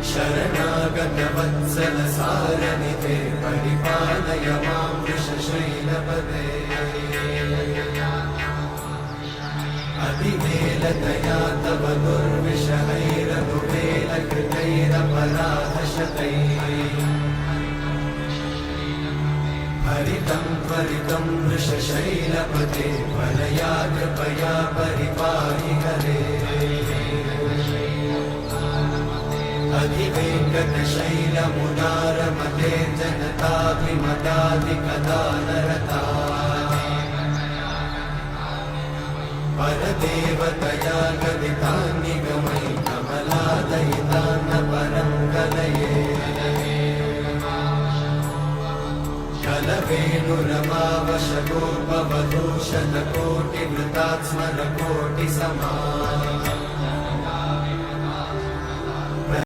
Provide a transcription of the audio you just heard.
शरणागतवत्सल सारनिधे परिपालय मां वृषशैलपदे अतिवेलतया तव दुर्विषहैरनुवेलकृतैरपराधशतैः हरितं त्वरितं वृषशैलपते वरया कृपया परिपाहि हरे अधिवेङ्कटशैलमुदारमते जनताभिमताधिकदानरता परदेवतया गदितान्निगमयि कमलादयितान्न परं कलये कलवेणुरमावशगोपवधूशतकोटिवृतात् स्मरकोटिसमा